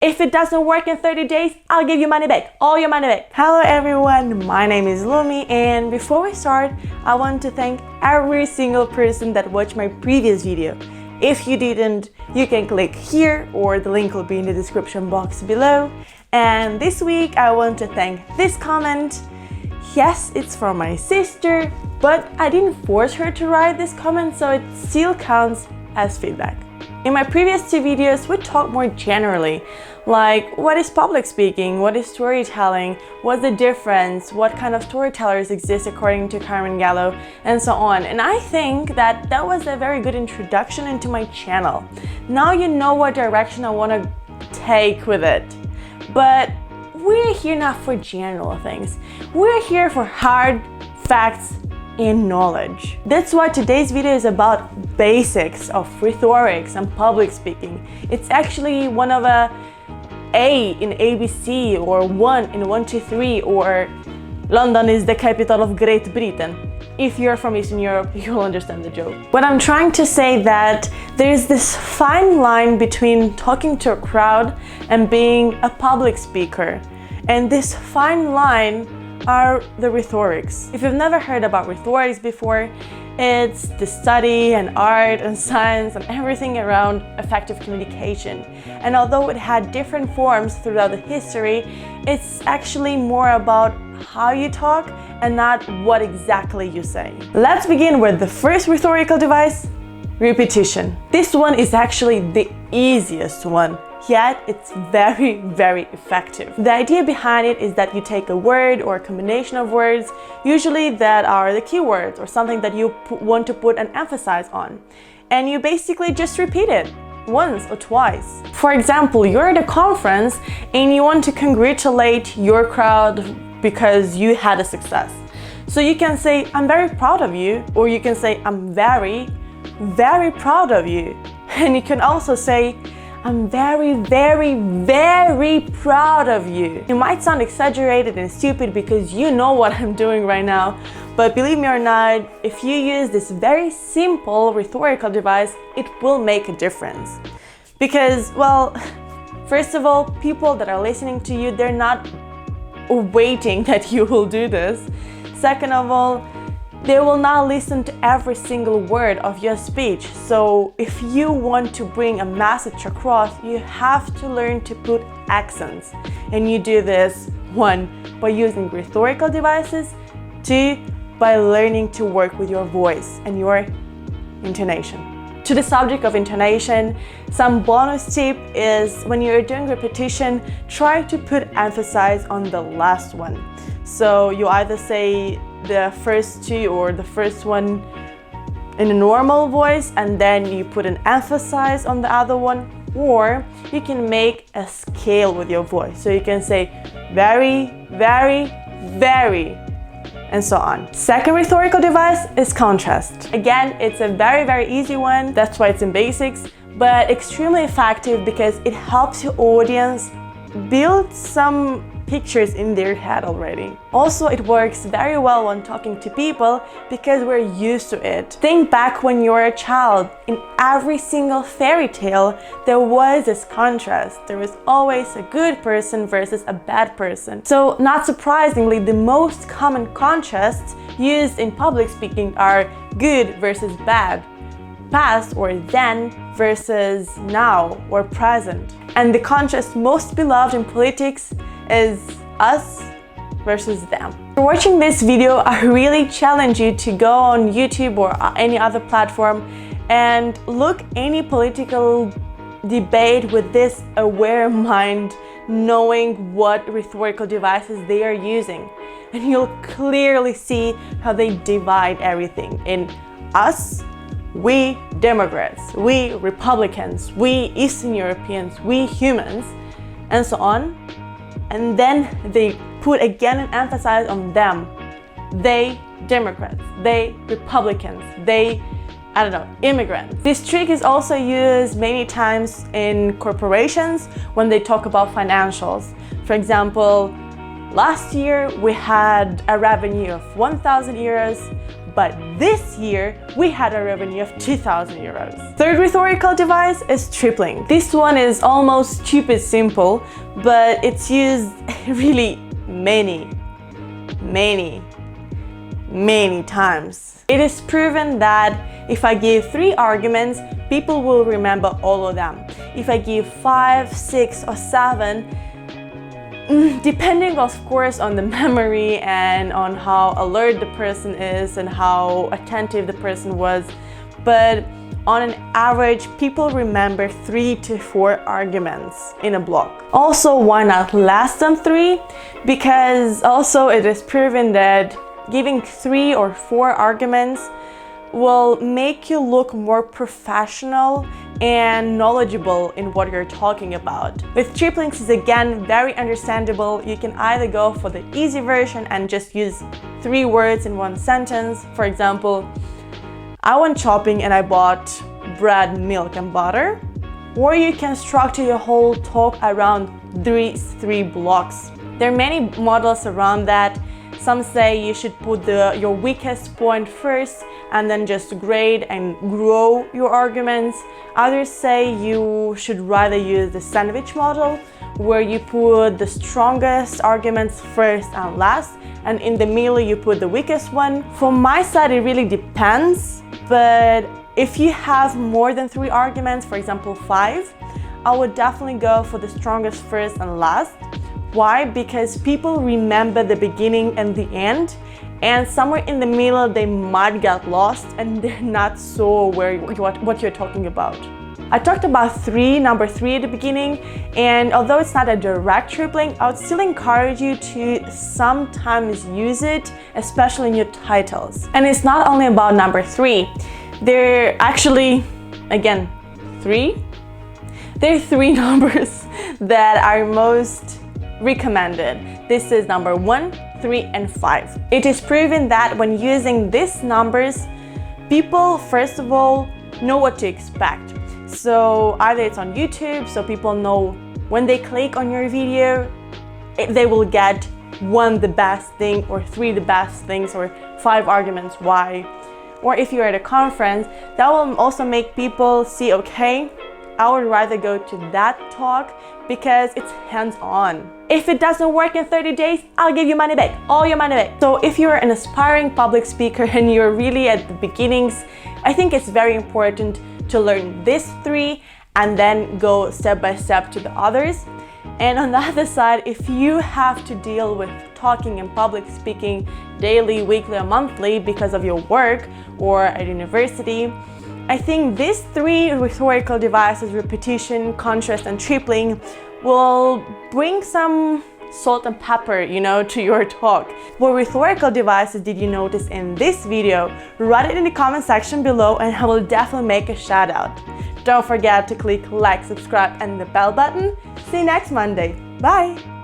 If it doesn't work in 30 days, I'll give you money back, all your money back. Hello everyone, my name is Lumi, and before we start, I want to thank every single person that watched my previous video. If you didn't, you can click here or the link will be in the description box below. And this week I want to thank this comment. Yes, it's from my sister, but I didn't force her to write this comment, so it still counts as feedback. In my previous two videos, we talked more generally, like what is public speaking, what is storytelling, what's the difference, what kind of storytellers exist according to Carmine and Gallo, and so on. And I think that was a very good introduction into my channel. Now you know what direction I want to take with it. But we're here not for general things. We're here for hard facts and knowledge. That's why today's video is about basics of rhetorics and public speaking. It's actually one of a in ABC, or 1 in 1, 2, 3, or London is the capital of Great Britain. If you're from Eastern Europe, you'll understand the joke. But I'm trying to say that there's this fine line between talking to a crowd and being a public speaker. And this fine line are the rhetorics. If you've never heard about rhetorics before, it's the study and art and science and everything around effective communication. And although it had different forms throughout the history, it's actually more about how you talk and not what exactly you say. Let's begin with the first rhetorical device, repetition. This one is actually the easiest one, yet it's very, very effective. The idea behind it is that you take a word or a combination of words, usually that are the keywords or something that you want to put an emphasis on, and you basically just repeat it once or twice. For example, you're at a conference and you want to congratulate your crowd because you had a success. So you can say, I'm very proud of you, or you can say, I'm very, very proud of you. And you can also say, I'm very, very, very proud of you. It might sound exaggerated and stupid because you know what I'm doing right now, but believe me or not, if you use this very simple rhetorical device, it will make a difference. Because, well, first of all, people that are listening to you, they're not waiting that you will do this. Second of all, they will not listen to every single word of your speech. So if you want to bring a message across, you have to learn to put accents. And you do this, 1, by using rhetorical devices, 2, by learning to work with your voice and your intonation. To the subject of intonation, some bonus tip is when you're doing repetition, try to put emphasis on the last one. So you either say the first two or the first one in a normal voice and then you put an emphasis on the other one, or you can make a scale with your voice. So you can say very, very, very, and so on. Second rhetorical device is contrast. Again, it's a very, very easy one. That's why it's in basics, but extremely effective because it helps your audience build some pictures in their head already. Also, it works very well when talking to people because we're used to it. Think back when you were a child. In every single fairy tale, there was this contrast. There was always a good person versus a bad person. So, not surprisingly, the most common contrasts used in public speaking are good versus bad, past or then versus now or present. And the contrast most beloved in politics is us versus them. For watching this video, I really challenge you to go on YouTube or any other platform and look any political debate with this aware mind, knowing what rhetorical devices they are using. And you'll clearly see how they divide everything in us, we Democrats, we Republicans, we Eastern Europeans, we humans, and so on. And then they put again an emphasis on them. They Democrats, they Republicans, they, I don't know, immigrants. This trick is also used many times in corporations when they talk about financials. For example, last year we had a revenue of 1,000 euros, But this year, we had a revenue of 2,000 euros. Third rhetorical device is tripling. This one is almost stupid simple, but it's used really many times. It is proven that if I give 3 arguments, people will remember all of them. If I give 5, 6, or 7, depending of course on the memory and on how alert the person is and how attentive the person was, but on an average, people remember 3 to 4 arguments in a block. Also, why not less than 3? Because also it is proven that giving 3 or 4 arguments will make you look more professional and knowledgeable in what you're talking about. With triplings is again very understandable. You can either go for the easy version and just use 3 words in one sentence. For example, I went shopping and I bought bread, milk, and butter. Or you can structure your whole talk around 3 blocks. There are many models around that. Some say you should put your weakest point first and then just grade and grow your arguments. Others say you should rather use the sandwich model, where you put the strongest arguments first and last, and in the middle you put the weakest one. From my side, it really depends, but if you have more than 3 arguments, for example 5, I would definitely go for the strongest first and last. Why? Because people remember the beginning and the end, and somewhere in the middle they might get lost and they're not so aware what you're talking about. I talked about number 3 at the beginning, and although it's not a direct tripling, I would still encourage you to sometimes use it, especially in your titles. And it's not only about number 3. There are actually, again, 3. There are 3 numbers that are most recommended. This is number 1, 3, and 5. It is proven that when using these numbers, people first of all know what to expect. So either it's on YouTube, so people know when they click on your video, they will get 1 the best thing, or 3 the best things, or 5 arguments why. Or if you're at a conference, that will also make people see, okay, I would rather go to that talk because it's hands-on. If it doesn't work in 30 days, I'll give you money back, all your money back. So if you're an aspiring public speaker and you're really at the beginnings, I think it's very important to learn these 3 and then go step by step to the others. And on the other side, if you have to deal with talking and public speaking daily, weekly, or monthly because of your work or at university, I think these 3 rhetorical devices, repetition, contrast, and tripling, will bring some salt and pepper, to your talk. What rhetorical devices did you notice in this video? Write it in the comment section below and I will definitely make a shout out. Don't forget to click like, subscribe, and the bell button. See you next Monday. Bye!